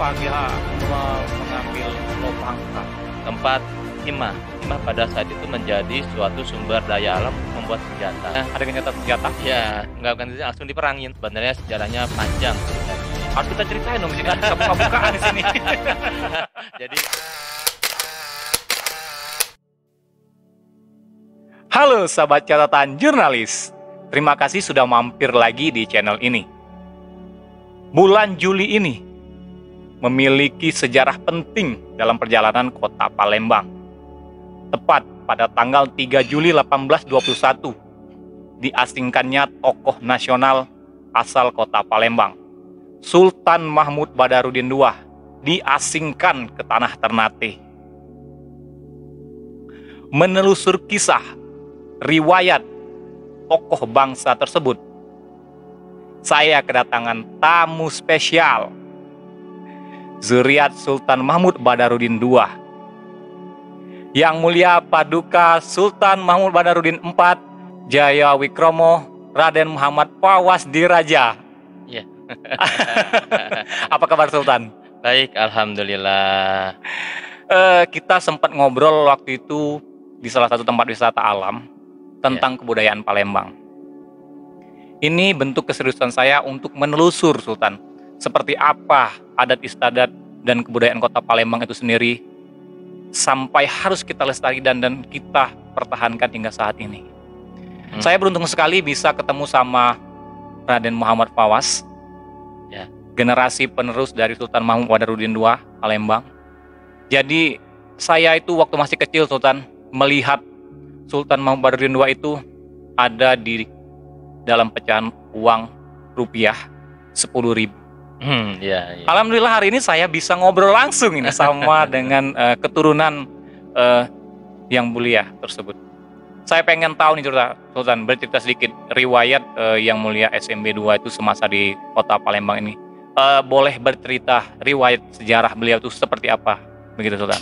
Kenapa dia mengambil Pulau Bangka? Tempat timah pada saat itu menjadi suatu sumber daya alam untuk membuat senjata. Ada gencatan senjata? Ya, nggak bukan itu langsung diperangin. Sebenarnya sejarahnya panjang. Harus kita ceritain dong di sini. Ada buka-bukaan di sini. Jadi, halo sahabat catatan jurnalis. Terima kasih sudah mampir lagi di channel ini. Bulan Juli ini memiliki sejarah penting dalam perjalanan kota Palembang. Tepat pada tanggal 3 Juli 1821, diasingkannya tokoh nasional asal kota Palembang, Sultan Mahmud Badarudin II, diasingkan ke tanah Ternate. Menelusur kisah, riwayat tokoh bangsa tersebut, saya kedatangan tamu spesial, zuriat Sultan Mahmud Badarudin II, Yang Mulia Paduka Sultan Mahmud Badarudin IV, Jaya Wikromo Raden Muhammad Fawaz Diraja. ya. Apa kabar Sultan? Baik, alhamdulillah. Kita sempat ngobrol waktu itu di salah satu tempat wisata alam tentang kebudayaan Palembang. Ini bentuk keseriusan saya untuk menelusur Sultan, seperti apa adat istiadat dan kebudayaan kota Palembang itu sendiri, sampai harus kita lestarikan dan kita pertahankan hingga saat ini. Saya beruntung sekali bisa ketemu sama Raden Muhammad Fawaz, generasi penerus dari Sultan Mahmud Badarudin II Palembang. Jadi saya itu waktu masih kecil Sultan, melihat Sultan Mahmud Badarudin II itu ada di dalam pecahan uang rupiah 10.000. Alhamdulillah hari ini saya bisa ngobrol langsung ini sama dengan keturunan Yang Mulia tersebut. Saya pengen tahu nih Sultan, bercerita sedikit riwayat Yang Mulia SMB II itu semasa di kota Palembang ini. Boleh bercerita riwayat sejarah beliau itu seperti apa, begitu Sultan?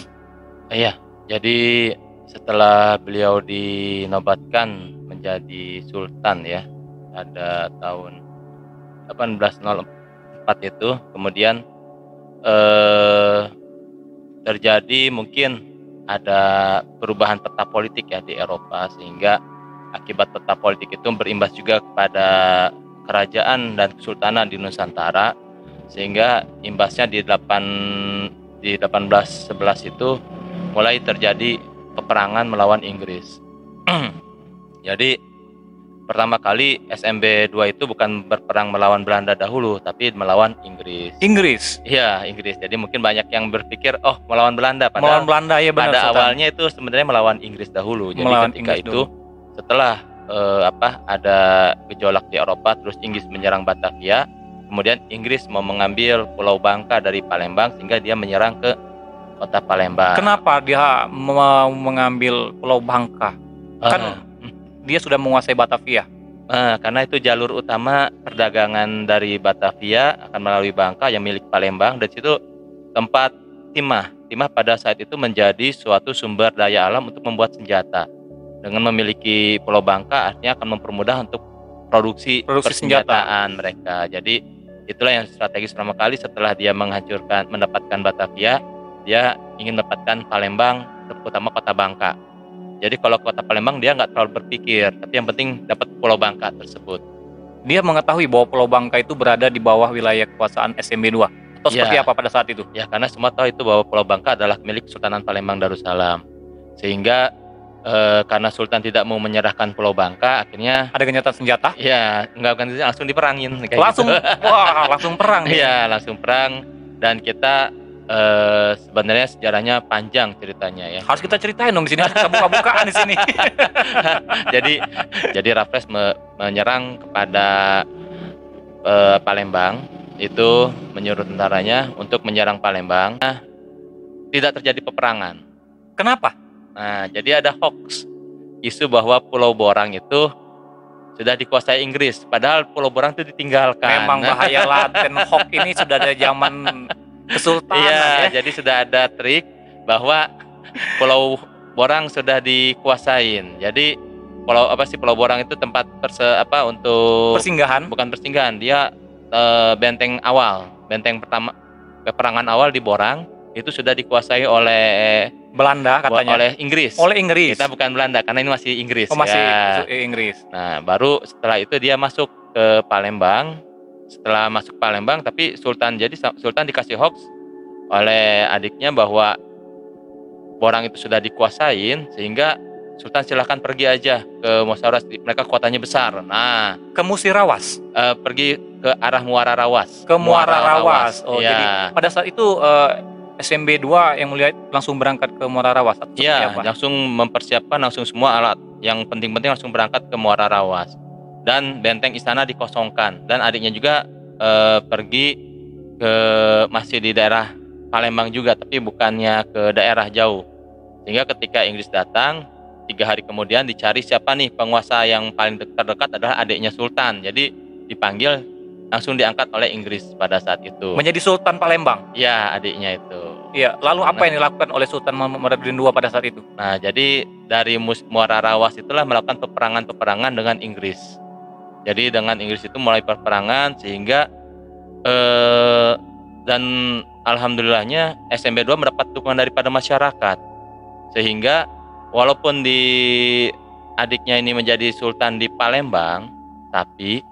Iya, jadi setelah beliau dinobatkan menjadi sultan ya, pada tahun 1804 itu, kemudian terjadi mungkin ada perubahan peta politik ya di Eropa, sehingga akibat peta politik itu berimbas juga kepada kerajaan dan kesultanan di Nusantara, sehingga imbasnya di 1811 itu mulai terjadi peperangan melawan Inggris. Jadi pertama kali SMB II itu bukan berperang melawan Belanda dahulu, tapi melawan Inggris. Iya, Inggris. Jadi mungkin banyak yang berpikir, oh melawan Belanda. Padahal melawan Belanda, ya benar. Pada awalnya itu sebenarnya melawan Inggris dahulu. Jadi melawan ketika Inggris itu, dulu. Setelah ada gejolak di Eropa, terus Inggris menyerang Batavia, kemudian Inggris mau mengambil Pulau Bangka dari Palembang, sehingga dia menyerang ke kota Palembang. Kenapa dia mau mengambil Pulau Bangka? Kan dia sudah menguasai Batavia. Karena itu jalur utama perdagangan dari Batavia akan melalui Bangka yang milik Palembang, dan situ tempat timah pada saat itu menjadi suatu sumber daya alam untuk membuat senjata. Dengan memiliki Pulau Bangka artinya akan mempermudah untuk produksi persenjataan mereka. Jadi itulah yang strategis pertama kali setelah dia mendapatkan Batavia, dia ingin mendapatkan Palembang, terutama kota Bangka. Jadi kalau kota Palembang dia nggak terlalu berpikir, tapi yang penting dapat Pulau Bangka tersebut. Dia mengetahui bahwa Pulau Bangka itu berada di bawah wilayah kekuasaan SMB II, atau seperti apa pada saat itu? Ya, karena semua tahu itu bahwa Pulau Bangka adalah milik Sultanan Palembang Darussalam. Sehingga karena Sultan tidak mau menyerahkan Pulau Bangka, akhirnya ada gencatan senjata? Ya, langsung diperangin. Langsung, gitu. Wah, langsung perang. Iya, langsung perang. Dan kita sebenarnya sejarahnya panjang ceritanya ya. Harus kita ceritain dong di sini, kita buka-bukaan di sini. jadi Raffles menyerang kepada Palembang, itu menyuruh tentaranya untuk menyerang Palembang. Tidak terjadi peperangan. Kenapa? Nah, jadi ada hoax, isu bahwa Pulau Borang itu sudah dikuasai Inggris, padahal Pulau Borang itu ditinggalkan. Memang bahaya Laten, hoax ini sudah ada zaman Kesultanan. Iya, jadi sudah ada trik bahwa Pulau Borang sudah dikuasain. Jadi Pulau Borang itu tempat untuk persinggahan? Bukan persinggahan, dia benteng awal, benteng pertama peperangan awal di Borang itu sudah dikuasai oleh Belanda katanya. oleh Inggris. Oleh Inggris. Kita bukan Belanda karena ini masih Inggris. Oh, masih ya. Inggris. Nah, baru setelah itu dia masuk ke Palembang. Setelah masuk Palembang, tapi Sultan dikasih hoax oleh adiknya bahwa Borang itu sudah dikuasain, sehingga Sultan silahkan pergi aja ke Musyawarah, mereka kekuatannya besar. Nah, Ke Musirawas. pergi ke arah Muara Rawas. Ke Muara Rawas. Oh, ya. jadi pada saat itu SMB 2 yang mulia langsung berangkat ke Muara Rawas. Iya, langsung mempersiapkan langsung semua alat yang penting-penting langsung berangkat ke Muara Rawas. Dan benteng istana dikosongkan, dan adiknya juga pergi ke masih di daerah Palembang juga, tapi bukannya ke daerah jauh. Sehingga ketika Inggris datang, 3 hari kemudian dicari siapa nih penguasa yang paling terdekat adalah adiknya Sultan. Jadi dipanggil, langsung diangkat oleh Inggris pada saat itu. Menjadi Sultan Palembang. Iya, adiknya itu. Iya, lalu apa yang dilakukan oleh Sultan Muhammad II pada saat itu? Nah, jadi dari Muara Rawas itulah melakukan peperangan dengan Inggris. Jadi dengan Inggris itu mulai peperangan, sehingga dan alhamdulillahnya SMB 2 mendapat dukungan daripada masyarakat, sehingga walaupun adiknya ini menjadi Sultan di Palembang, tapi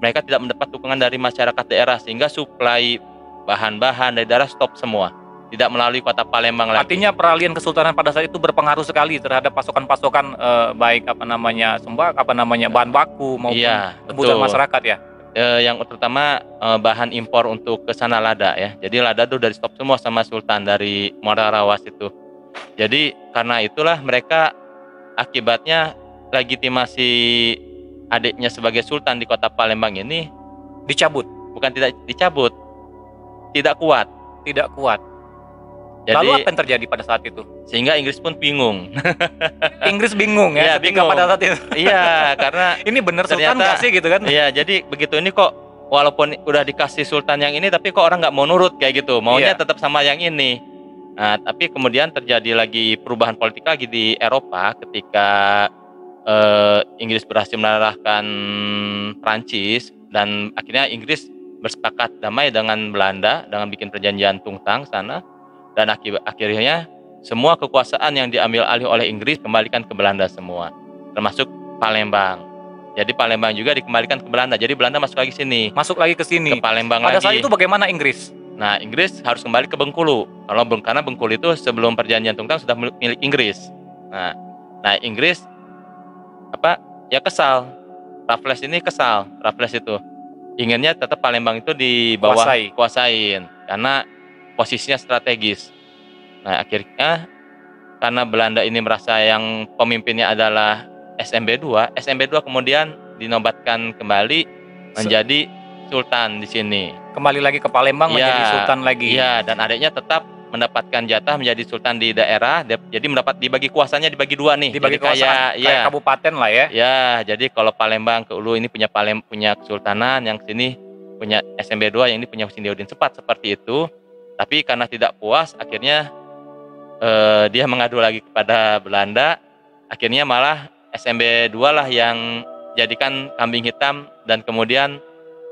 mereka tidak mendapat dukungan dari masyarakat daerah, sehingga suplai bahan-bahan dari daerah stop semua, tidak melalui kota Palembang lagi. Artinya peralihan kesultanan pada saat itu berpengaruh sekali terhadap pasokan-pasokan baik bahan baku maupun kebutuhan masyarakat ya. Yang terutama bahan impor untuk ke sana lada ya. Jadi lada itu dari stop semua sama Sultan dari Muara Rawas itu. Jadi karena itulah mereka akibatnya legitimasi adiknya sebagai Sultan di kota Palembang ini dicabut. Bukan tidak dicabut, tidak kuat. Tidak kuat. Jadi, lalu apa yang terjadi pada saat itu? Sehingga Inggris pun bingung. Inggris bingung ya, ketika bingung. pada saat itu. Iya, karena ini benar Sultan nggak sih gitu kan? Iya, jadi begitu ini kok walaupun udah dikasih Sultan yang ini, tapi kok orang nggak mau nurut kayak gitu, maunya tetap sama yang ini. Nah, tapi kemudian terjadi lagi perubahan politik lagi di Eropa ketika Inggris berhasil mengalahkan Prancis, dan akhirnya Inggris bersepakat damai dengan Belanda dengan bikin perjanjian Tungtang sana. Dan akhirnya semua kekuasaan yang diambil alih oleh Inggris kembalikan ke Belanda semua, termasuk Palembang. Jadi Palembang juga dikembalikan ke Belanda. Jadi Belanda masuk lagi ke sini. Ke Palembang pada lagi. Pada saat itu bagaimana Inggris? Nah, Inggris harus kembali ke Bengkulu. Karena Bengkulu itu sebelum perjanjian Tungtang sudah milik Inggris. Nah Inggris kesal. Raffles itu inginnya tetap Palembang itu di bawah kuasain karena posisinya strategis. Nah, akhirnya karena Belanda ini merasa yang pemimpinnya adalah SMB 2 kemudian dinobatkan kembali menjadi Sultan di sini. Kembali lagi ke Palembang menjadi Sultan lagi. Iya, dan adiknya tetap mendapatkan jatah menjadi Sultan di daerah. Jadi dibagi kuasanya dibagi 2 nih. Dibagi kayak kabupaten lah ya. Ya, jadi kalau Palembang ke Ulu ini punya kesultanan, yang sini punya SMB 2, yang ini punya Sindiudin Sepat, seperti itu. Tapi karena tidak puas, akhirnya dia mengadu lagi kepada Belanda. Akhirnya malah SMB 2 lah yang jadikan kambing hitam, dan kemudian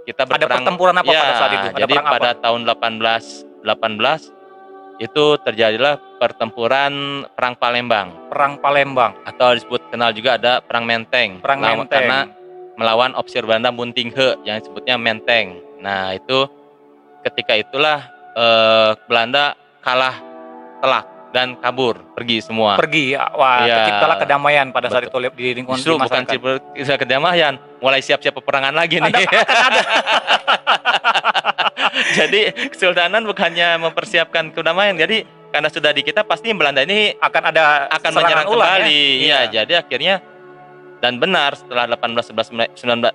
kita berperang. Ada pertempuran apa pada saat itu? Jadi pada tahun 1818 itu terjadilah pertempuran Perang Palembang. Perang Palembang. Atau kenal juga ada Perang Menteng. Karena melawan opsir Belanda Muntinghe yang disebutnya Menteng. Nah, itu ketika itulah Belanda kalah telak dan kabur, pergi semua. Terciptalah kedamaian pada saat itu di lingkungan masyarakat. Justru bukan kedamaian, mulai siap-siap peperangan lagi nih. Ada. Jadi kesultanan bukannya mempersiapkan kedamaian, jadi karena sudah di kita pasti Belanda ini akan menyerang kembali. Iya, jadi akhirnya dan benar setelah 1818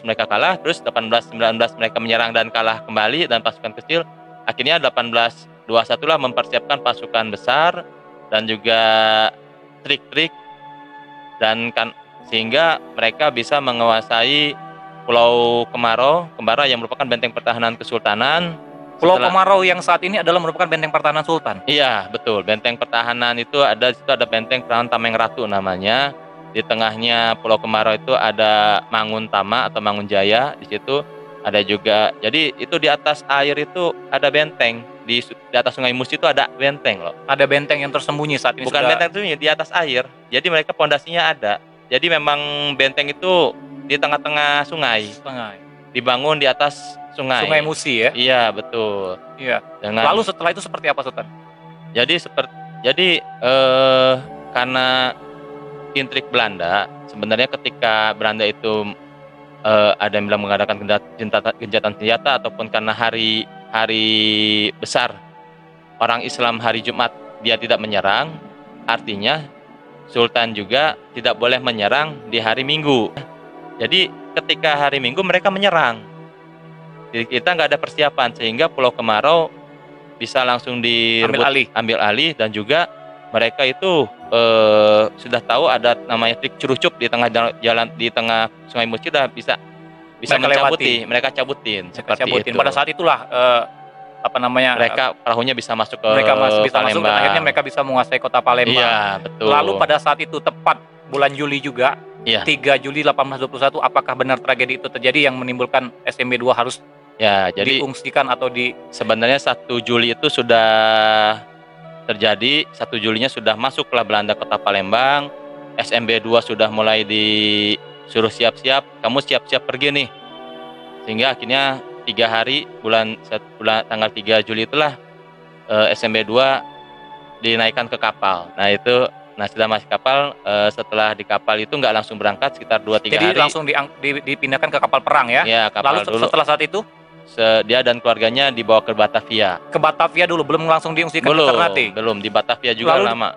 mereka kalah, terus 1819 mereka menyerang dan kalah kembali dan pasukan kecil. Akhirnya 1821 lah mempersiapkan pasukan besar dan juga trik-trik sehingga mereka bisa menguasai Pulau Kemarau yang merupakan benteng pertahanan kesultanan. Pulau Kemarau yang saat ini adalah merupakan benteng pertahanan Sultan. Iya, betul. Benteng pertahanan itu ada benteng pertahanan Tameng Ratu namanya. Di tengahnya Pulau Kemarau itu ada Mangun Tama atau Mangun Jaya. Di situ Ada juga, jadi itu di atas air itu ada benteng. Di atas Sungai Musi itu ada benteng loh. Ada benteng yang tersembunyi saat ini. Bukan sudah... benteng itu di atas air. Jadi mereka pondasinya ada. Jadi memang benteng itu di tengah-tengah sungai. Dibangun di atas sungai. Sungai Musi ya? Iya, betul. Iya. Lalu setelah itu seperti apa, Sultan? Jadi karena intrik Belanda, sebenarnya ketika Belanda itu ada yang bilang mengadakan gencatan senjata ataupun karena hari besar orang Islam hari Jumat dia tidak menyerang, artinya Sultan juga tidak boleh menyerang di hari Minggu. Jadi ketika hari Minggu mereka menyerang. Jadi kita nggak ada persiapan sehingga Pulau Kemarau bisa langsung ambil alih dan juga mereka itu sudah tahu ada namanya trik curucup di tengah jalan di tengah Sungai Musi, sudah bisa mereka cabutin seperti itu. Pada saat itulah mereka perahunya bisa masuk ke mereka bisa Palembang. masuk dan akhirnya mereka bisa menguasai kota Palembang. Iya, betul. Lalu pada saat itu tepat bulan Juli juga, 3 Juli 1821, apakah benar tragedi itu terjadi yang menimbulkan SMB 2 harus diungsikan atau sebenarnya 1 Juli itu sudah terjadi. 1 Julinya sudah masuklah Belanda kota Palembang. SMB 2 sudah mulai disuruh siap-siap, kamu siap-siap pergi nih. Sehingga akhirnya 3 hari tanggal 3 Juli itulah SMB 2 dinaikkan ke kapal. Nah sudah masuk kapal, setelah di kapal itu nggak langsung berangkat, sekitar 2-3 hari. Jadi langsung dipindahkan ke kapal perang ya? Iya, kapal. Lalu setelah saat itu? Dia dan keluarganya dibawa ke Batavia. Ke Batavia dulu, belum langsung diungsikan ke Ternate? Belum, di Batavia juga lama.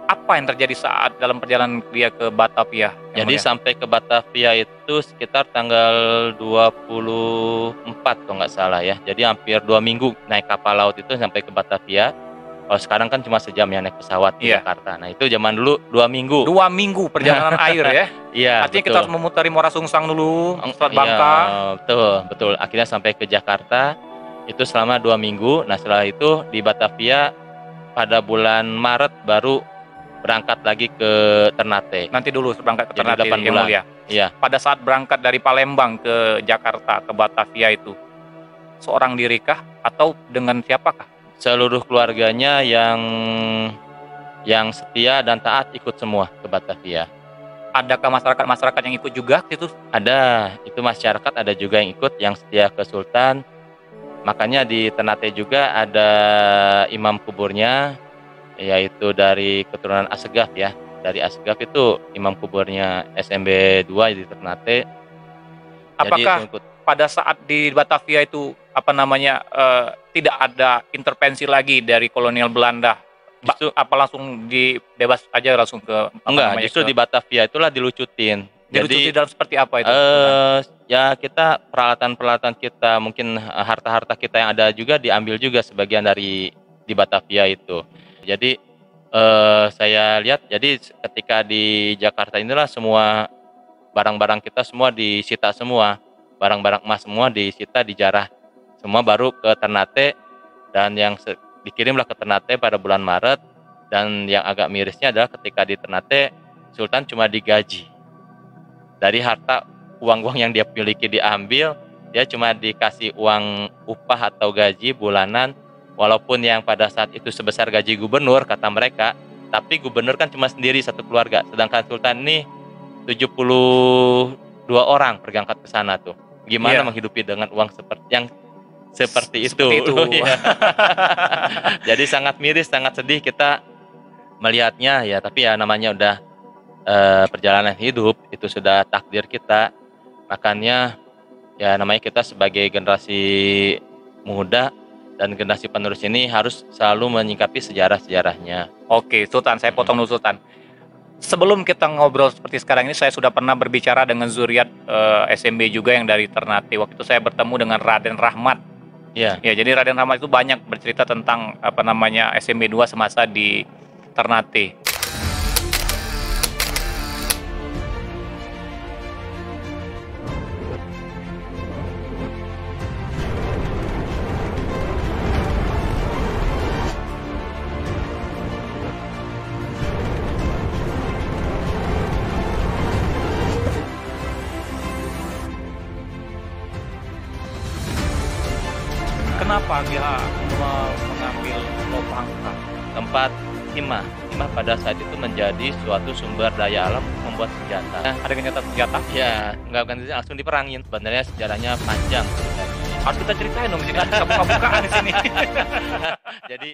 Apa yang terjadi saat dalam perjalanan dia ke Batavia? Jadi sampai ke Batavia itu sekitar tanggal 24 kalau nggak salah ya. Jadi hampir 2 minggu naik kapal laut itu sampai ke Batavia. Kalau sekarang kan cuma sejam ya naik pesawat di Jakarta. Nah itu zaman dulu 2 minggu. 2 minggu perjalanan air ya? Iya. Artinya betul. Kita harus memutari Muara Sungsang dulu, Selat Bangka. Betul. Akhirnya sampai ke Jakarta itu selama 2 minggu. Nah setelah itu di Batavia pada bulan Maret baru berangkat lagi ke Ternate. Nanti dulu berangkat ke Ternate yang mulia. Iya. Pada saat berangkat dari Palembang ke Jakarta ke Batavia itu seorang diri kah atau dengan siapakah? Seluruh keluarganya yang setia dan taat ikut semua ke Batavia. Adakah masyarakat yang ikut juga itu? Ada, itu masyarakat ada juga yang ikut yang setia ke Sultan. Makanya di Ternate juga ada imam kuburnya, yaitu dari keturunan Assegaf ya. Dari Assegaf itu imam kuburnya SMB 2 di Ternate. Apakah pada saat di Batavia itu tidak ada intervensi lagi dari kolonial Belanda? Justru langsung dibebas aja langsung ke justru di Batavia itulah dilucutin. Dilucutin dalam seperti apa itu? Ya kita peralatan kita, mungkin harta-harta kita yang ada juga diambil juga sebagian di Batavia itu. Jadi saya lihat, jadi ketika di Jakarta inilah semua barang-barang kita semua disita semua. Barang-barang emas semua disita, dijarah semua baru ke Ternate, dan yang dikirimlah ke Ternate pada bulan Maret. Dan yang agak mirisnya adalah ketika di Ternate Sultan cuma digaji dari harta uang-uang yang dia miliki diambil, dia cuma dikasih uang upah atau gaji bulanan, walaupun yang pada saat itu sebesar gaji gubernur kata mereka, tapi gubernur kan cuma sendiri satu keluarga, sedangkan Sultan ini 72 orang berangkat ke sana tuh. Gimana menghidupi dengan uang seperti itu. Jadi sangat miris, sangat sedih kita melihatnya ya, tapi ya namanya udah perjalanan hidup, itu sudah takdir kita. Makanya ya namanya kita sebagai generasi muda dan generasi penerus ini harus selalu menyikapi sejarah-sejarahnya. Oke, Sultan, saya potong dulu Sultan. Sebelum kita ngobrol seperti sekarang ini, saya sudah pernah berbicara dengan zuriat SMB juga yang dari Ternate. Waktu itu saya bertemu dengan Raden Rahmat. Ya, jadi Raden Rahmat itu banyak bercerita tentang SMB 2 semasa di Ternate. Kenapa dia mengambil Pulau Bangka? Tempat timah. Timah pada saat itu menjadi suatu sumber daya alam untuk membuat senjata. Ada senjata senjata? Ya, nggak akan langsung diperangin. Sebenarnya sejarahnya panjang. Harus kita ceritain dong, sini bisa buka-bukaan di sini. Jadi